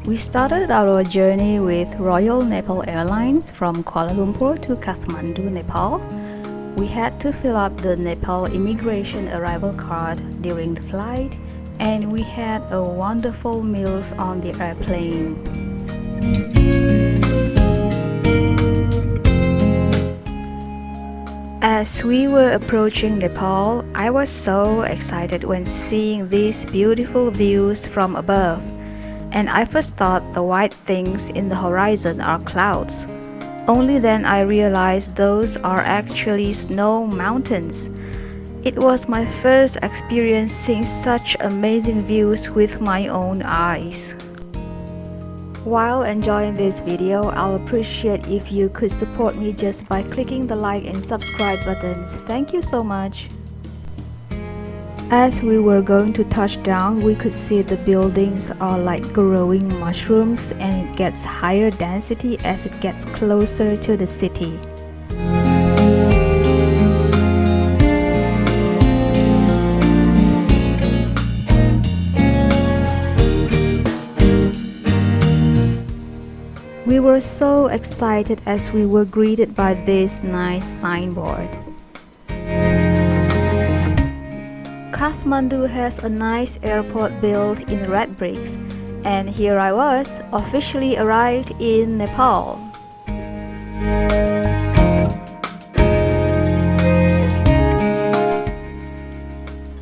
We started our journey with Royal Nepal Airlines from Kuala Lumpur to Kathmandu, Nepal. We had to fill up the Nepal immigration arrival card during the flight, and we had a wonderful meals on the airplane. As we were approaching Nepal, I was so excited when seeing these beautiful views from above, and I first thought the white things in the horizon are clouds. Only then I realized those are actually snow mountains. It was my first experience seeing such amazing views with my own eyes. While enjoying this video, I'll appreciate if you could support me just by clicking the like and subscribe buttons. Thank you so much. As we were going to touch down, we could see the buildings are like growing mushrooms, and it gets higher density as it gets closer to the city. We were so excited as we were greeted by this nice signboard. Kathmandu has a nice airport built in red bricks, and here I was, officially arrived in Nepal.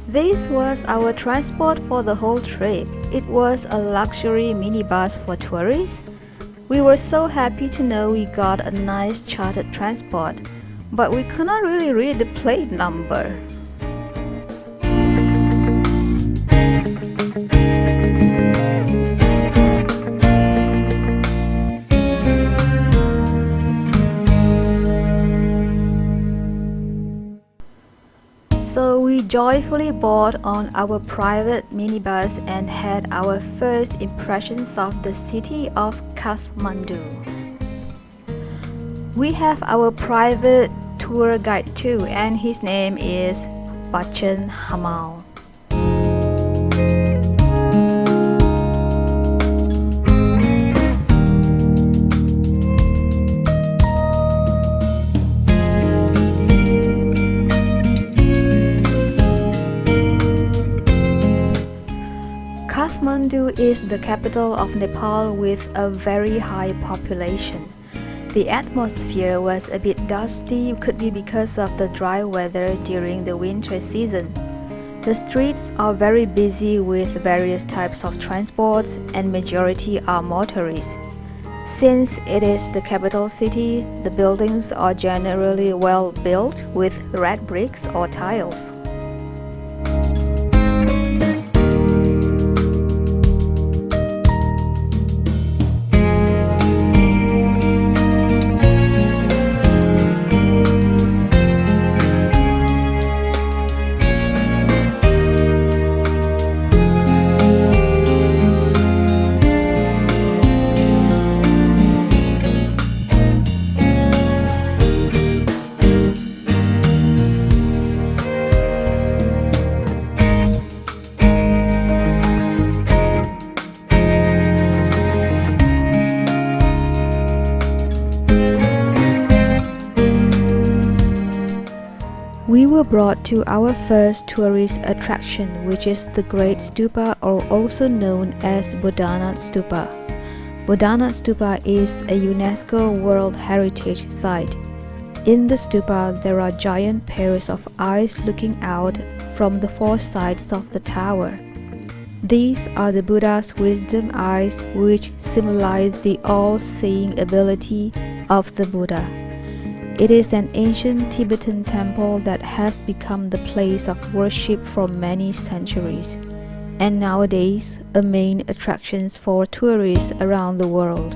This was our transport for the whole trip. It was a luxury minibus for tourists. We were so happy to know we got a nice chartered transport, but we could not really read the plate number. So we joyfully boarded on our private minibus and had our first impressions of the city of Kathmandu. We have our private tour guide too, and his name is Hamal. Kathmandu is the capital of Nepal with a very high population. The atmosphere was a bit dusty, could be because of the dry weather during the winter season. The streets are very busy with various types of transports, and majority are motorists. Since it is the capital city, the buildings are generally well built with red bricks or tiles. We were brought to our first tourist attraction, which is the Great Stupa, or also known as Boudhanath Stupa. Boudhanath Stupa is a UNESCO World Heritage Site. In the stupa, there are giant pairs of eyes looking out from the four sides of the tower. These are the Buddha's wisdom eyes, which symbolize the all-seeing ability of the Buddha. It is an ancient Tibetan temple that has become the place of worship for many centuries, and nowadays a main attraction for tourists around the world.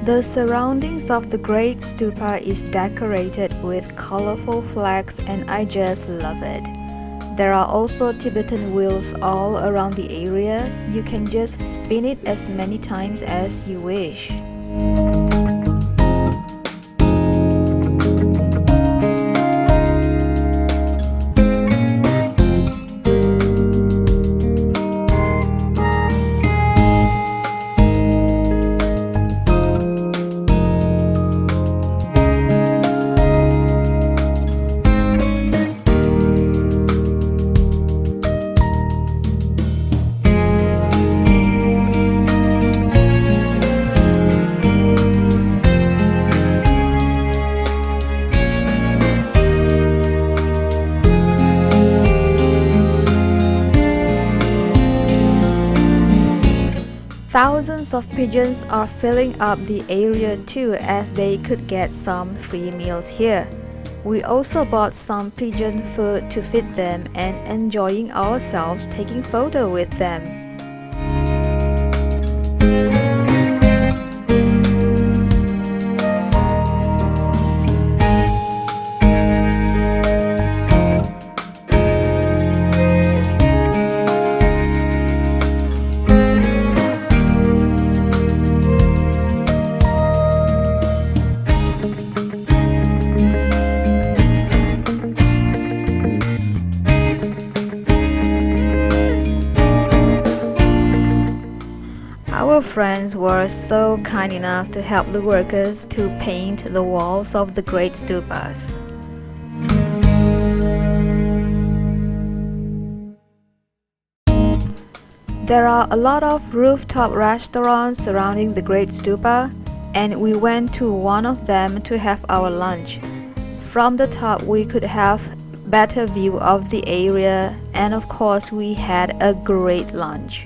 The The surroundings of the Great Stupa is decorated with colorful flags and I just love it. There are also Tibetan wheels all around the area. You can just spin it as many times as you wish. Thousands of pigeons are filling up the area too, as they could get some free meals here. We also bought some pigeon food to feed them and enjoying ourselves taking photo with them. Our friends were so kind enough to help the workers to paint the walls of the Great Stupas. There are a lot of rooftop restaurants surrounding the Great Stupa, and we went to one of them to have our lunch. From the top we could have better view of the area, and of course we had a great lunch.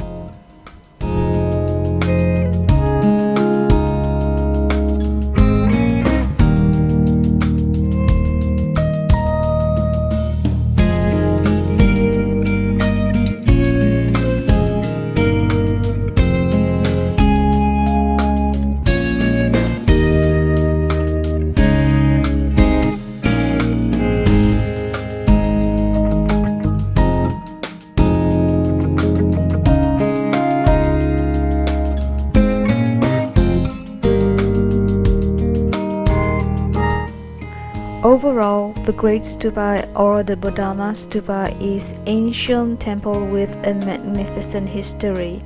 Overall, the Great Stupa or the Boudhanath Stupa is an ancient temple with a magnificent history.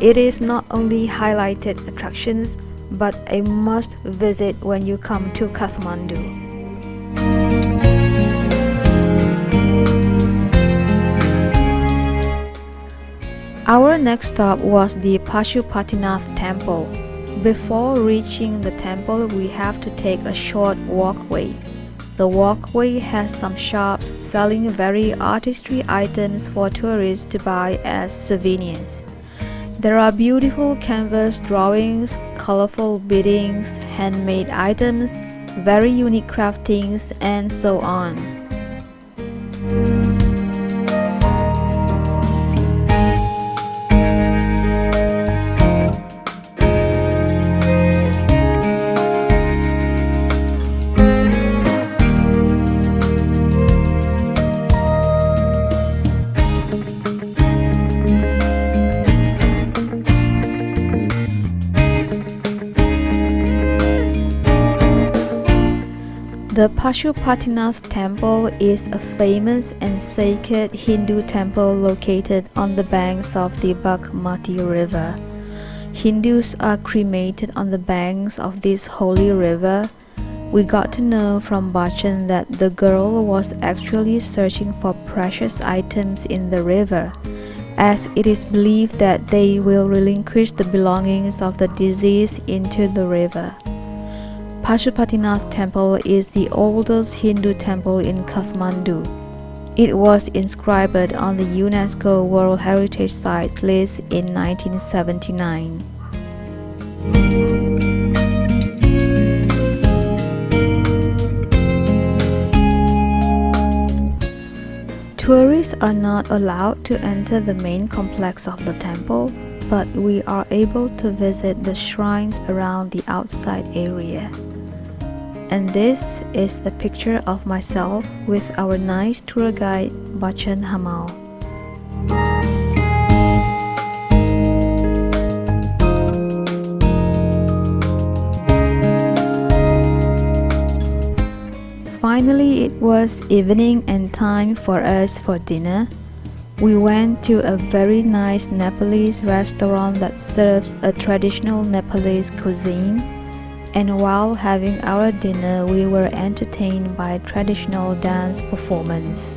It is not only highlighted attractions, but a must visit when you come to Kathmandu. Our next stop was the Pashupati Temple. Before reaching the temple, we have to take a short walkway. The walkway has some shops selling very artistry items for tourists to buy as souvenirs. There are beautiful canvas drawings, colorful beadings, handmade items, very unique craftings, and so on. The Pashupati Temple is a famous and sacred Hindu temple located on the banks of the Kathmandu River. Hindus are cremated on the banks of this holy river. We got to know from Bachan that the girl was actually searching for precious items in the river, as it is believed that they will relinquish the belongings of the deceased into the river. Pashupati Temple is the oldest Hindu temple in Kathmandu. It was inscribed on the UNESCO World Heritage Sites list in 1979. Tourists are not allowed to enter the main complex of the temple, but we are able to visit the shrines around the outside area. And this is a picture of myself with our nice tour guide Bachan Hamal. Finally, it was evening and time for us for dinner. We went to a very nice Nepalese restaurant that serves a traditional Nepalese cuisine, and while having our dinner, we were entertained by a traditional dance performance.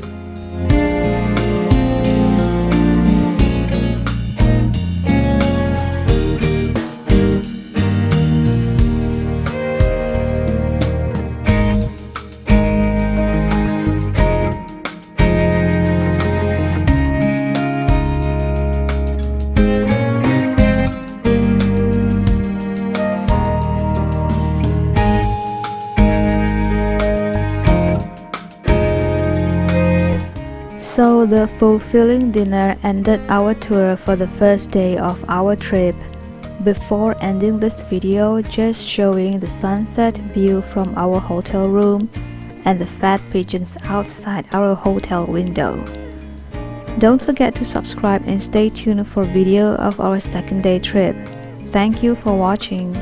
So the fulfilling dinner ended our tour for the first day of our trip. Before ending this video, just showing the sunset view from our hotel room and the fat pigeons outside our hotel window. Don't forget to subscribe and stay tuned for video of our second day trip. Thank you for watching.